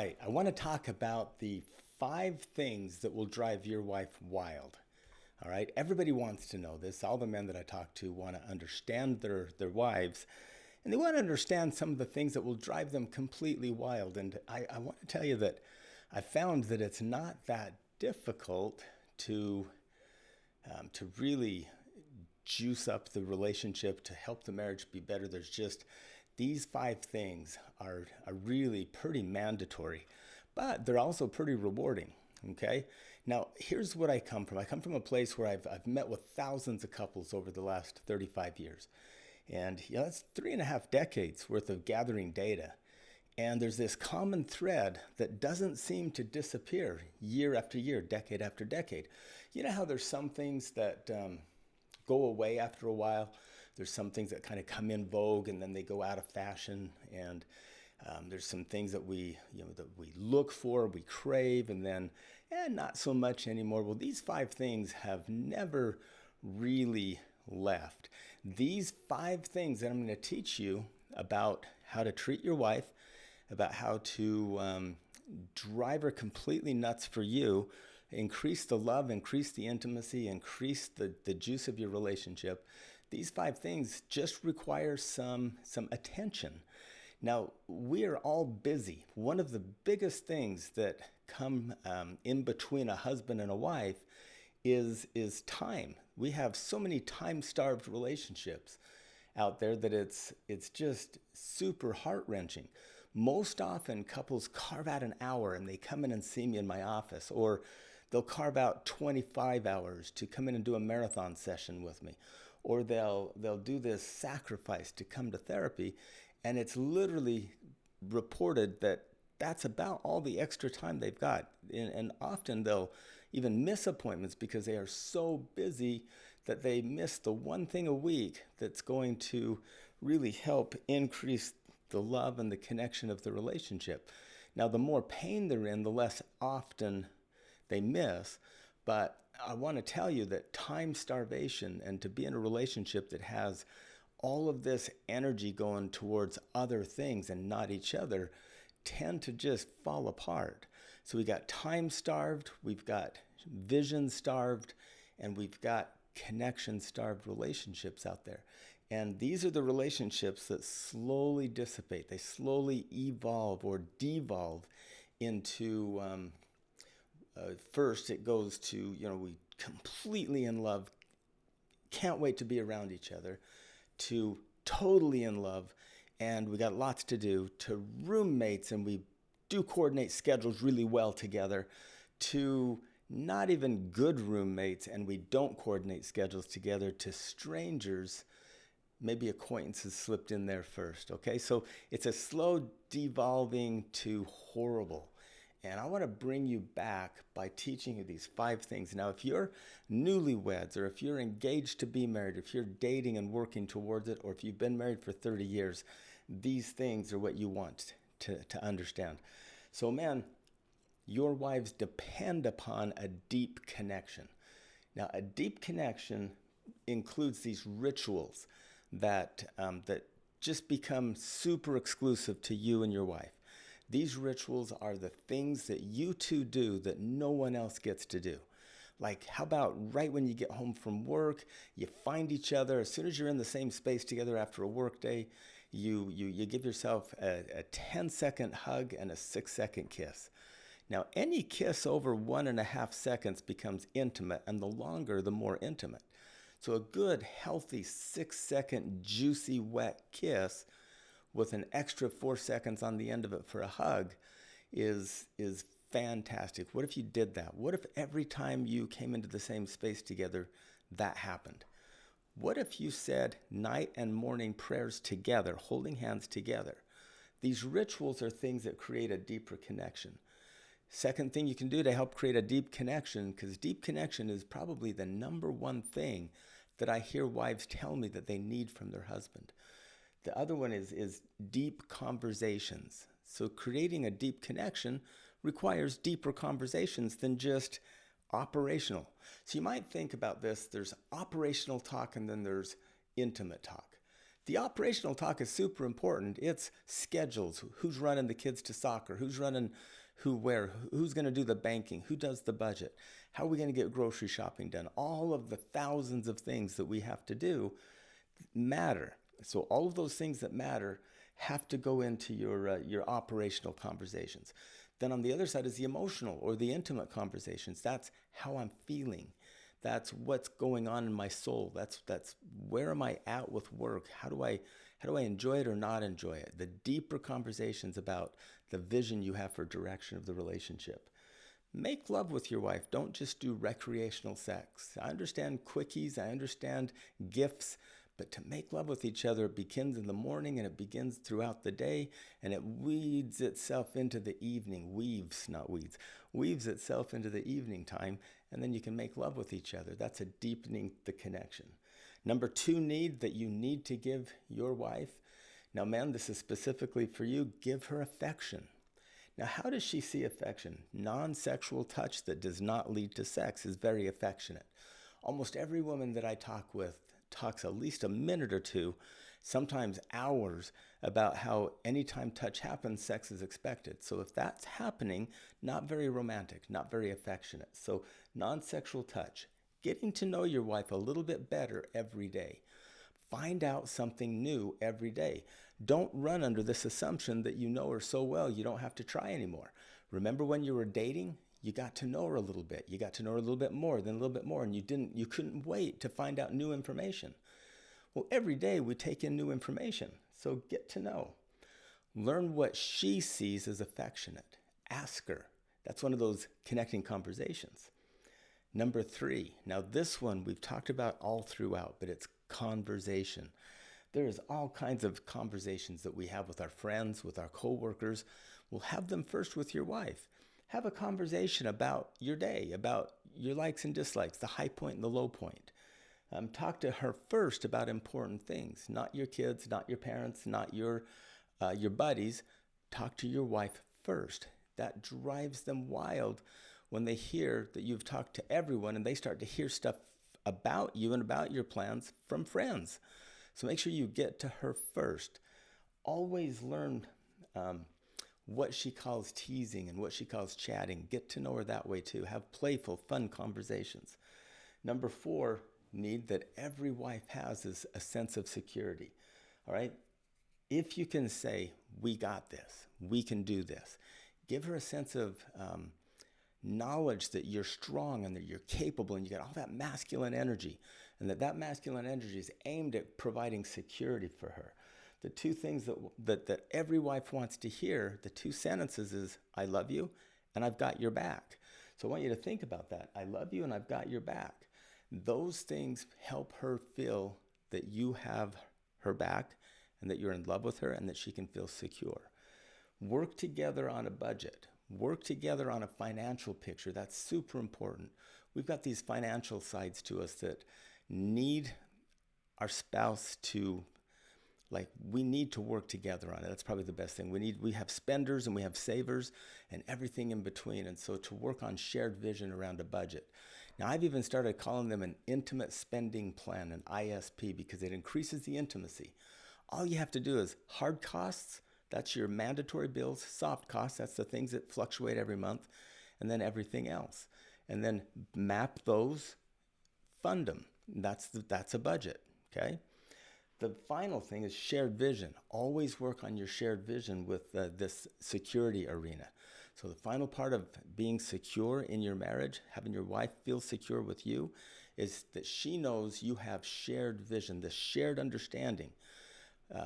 right, I want to talk about the 5 things that will drive your wife wild. All right, everybody wants to know this. All the men that I talk to want to understand their wives, and they want to understand some of the things that will drive them completely wild. And I want to tell you that I found that it's not that difficult to really juice up the relationship to help the marriage be better. There's just these 5 things are really pretty mandatory, but they're also pretty rewarding. Okay. Now, here's what I come from. I come from a place where I've met with thousands of couples over the last 35 years. And that's 3.5 decades worth of gathering data. And there's this common thread that doesn't seem to disappear year after year, decade after decade. You know how there's some things that go away after a while? There's some things that kind of come in vogue and then they go out of fashion. And there's some things that we look for, we crave, and then not so much anymore. Well, these 5 things have never really left. These 5 things that I'm going to teach you about how to treat your wife, about how to drive her completely nuts for you, increase the love, increase the intimacy, increase the juice of your relationship. These 5 things just require some attention. Now, we are all busy. One of the biggest things that come in between a husband and a wife is time. We have so many time-starved relationships out there that it's just super heart-wrenching. Most often, couples carve out an hour and they come in and see me in my office, or they'll carve out 25 hours to come in and do a marathon session with me, or they'll do this sacrifice to come to therapy, and it's literally reported that that's about all the extra time they've got. And often they'll even miss appointments because they are so busy that they miss the one thing a week that's going to really help increase the love and the connection of the relationship. Now, the more pain they're in, the less often they miss. But I want to tell you that time starvation and to be in a relationship that has all of this energy going towards other things and not each other tend to just fall apart. So we got time starved, we've got vision starved, and we've got connection starved relationships out there. And these are the relationships that slowly dissipate. They slowly evolve or devolve into, first it goes to, we completely in love, can't wait to be around each other, to totally in love, and we got lots to do, to roommates, and we do coordinate schedules really well together, to not even good roommates, and we don't coordinate schedules together, to strangers. Maybe acquaintances slipped in there first, okay? So it's a slow devolving to horrible. And I want to bring you back by teaching you these 5 things. Now, if you're newlyweds, or if you're engaged to be married, if you're dating and working towards it, or if you've been married for 30 years, these things are what you want to understand. So, man, your wives depend upon a deep connection. Now, a deep connection includes these rituals that just become super exclusive to you and your wife. These rituals are the things that you two do that no one else gets to do. Like, how about right when you get home from work, you find each other, as soon as you're in the same space together after a work day, you give yourself a 10-second hug and a 6-second kiss. Now, any kiss over 1.5 seconds becomes intimate, and the longer, the more intimate. So a good, healthy 6-second, juicy, wet kiss with an extra 4 seconds on the end of it for a hug is fantastic. What if you did that? What if every time you came into the same space together, that happened? What if you said night and morning prayers together, holding hands together? These rituals are things that create a deeper connection. Second thing you can do to help create a deep connection, because deep connection is probably the number one thing that I hear wives tell me that they need from their husband. The other one is deep conversations. So creating a deep connection requires deeper conversations than just operational. So you might think about this, there's operational talk and then there's intimate talk. The operational talk is super important. It's schedules, who's running the kids to soccer, who's running who where, who's going to do the banking, who does the budget, how are we going to get grocery shopping done. All of the thousands of things that we have to do matter. So all of those things that matter have to go into your operational conversations. Then on the other side is the emotional or the intimate conversations. That's how I'm feeling. That's what's going on in my soul. That's where am I at with work? How do I enjoy it or not enjoy it? The deeper conversations about the vision you have for direction of the relationship. Make love with your wife. Don't just do recreational sex. I understand quickies. I understand gifts. But to make love with each other, it begins in the morning and it begins throughout the day, and it weeds itself into the evening. Weaves itself into the evening time, and then you can make love with each other. That's a deepening the connection. Number 2 need that you need to give your wife. Now, man, this is specifically for you. Give her affection. Now, how does she see affection? Non-sexual touch that does not lead to sex is very affectionate. Almost every woman that I talk with talks at least a minute or two, sometimes hours, about how anytime touch happens, sex is expected. So if that's happening, not very romantic, not very affectionate. So non-sexual touch, getting to know your wife a little bit better every day. Find out something new every day. Don't run under this assumption that you know her so well you don't have to try anymore. Remember when you were dating? You got to know her a little bit. You got to know her a little bit more, then a little bit more, and you couldn't wait to find out new information. Well, every day we take in new information, so get to know. Learn what she sees as affectionate. Ask her. That's one of those connecting conversations. Number 3, now this one we've talked about all throughout, but it's conversation. There's all kinds of conversations that we have with our friends, with our coworkers. We'll have them first with your wife. Have a conversation about your day, about your likes and dislikes, the high point and the low point. Talk to her first about important things, not your kids, not your parents, not your buddies. Talk to your wife first. That drives them wild when they hear that you've talked to everyone and they start to hear stuff about you and about your plans from friends. So make sure you get to her first. Always learn what she calls teasing and what she calls chatting. Get to know her that way too. Have playful, fun conversations. Number 4 need that every wife has is a sense of security. All right? If you can say, we got this, we can do this, give her a sense of knowledge that you're strong and that you're capable and you got all that masculine energy, and that masculine energy is aimed at providing security for her. The 2 things that every wife wants to hear, the 2 sentences is, I love you and I've got your back. So I want you to think about that. I love you and I've got your back. Those things help her feel that you have her back and that you're in love with her and that she can feel secure. Work together on a budget. Work together on a financial picture. That's super important. We've got these financial sides to us that need our spouse to, we need to work together on it. That's probably the best thing. We have spenders and we have savers and everything in between. And so to work on shared vision around a budget. Now, I've even started calling them an intimate spending plan, an ISP, because it increases the intimacy. All you have to do is hard costs, that's your mandatory bills, soft costs, that's the things that fluctuate every month, and then everything else. And then map those, fund them. That's a budget, okay? The final thing is shared vision. Always work on your shared vision with this security arena. So the final part of being secure in your marriage, having your wife feel secure with you, is that she knows you have shared vision, this shared understanding.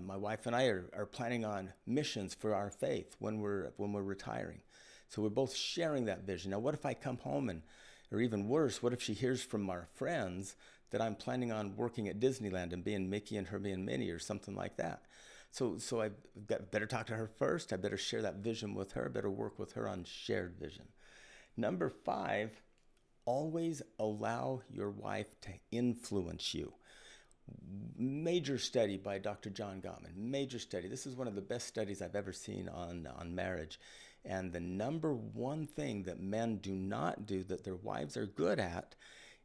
My wife and I are planning on missions for our faith when we're retiring. So we're both sharing that vision. Now, what if I come home or even worse, what if she hears from our friends that I'm planning on working at Disneyland and being Mickey and her being Minnie or something like that? So I better talk to her first. I better share that vision with her. I better work with her on shared vision. Number 5, always allow your wife to influence you. Major study by Dr. John Gottman, major study. This is one of the best studies I've ever seen on marriage. And the number 1 thing that men do not do that their wives are good at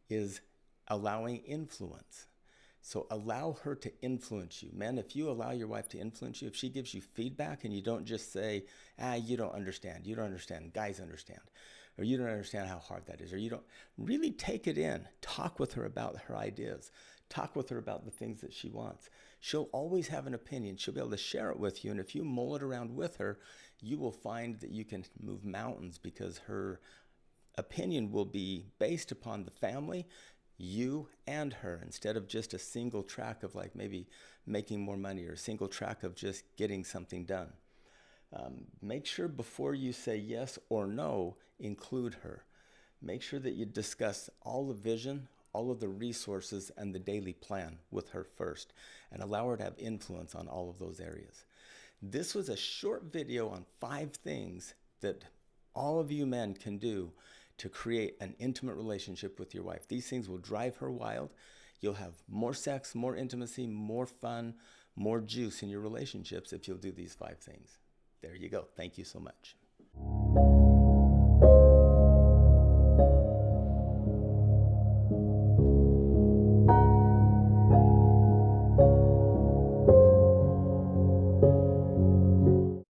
is allowing influence. So allow her to influence you. Men, if you allow your wife to influence you, if she gives you feedback and you don't just say, you don't understand, guys understand, or you don't understand how hard that is, or you don't, really take it in. Talk with her about her ideas. Talk with her about the things that she wants. She'll always have an opinion. She'll be able to share it with you. And if you mull it around with her, you will find that you can move mountains, because her opinion will be based upon the family, you and her, instead of just a single track of like maybe making more money, or a single track of just getting something done. Make sure before you say yes or no, include her. Make sure that you discuss all the vision, all of the resources, and the daily plan with her first, and allow her to have influence on all of those areas. This was a short video on 5 things that all of you men can do to create an intimate relationship with your wife. These things will drive her wild. You'll have more sex, more intimacy, more fun, more juice in your relationships if you'll do these 5 things. There you go. Thank you so much.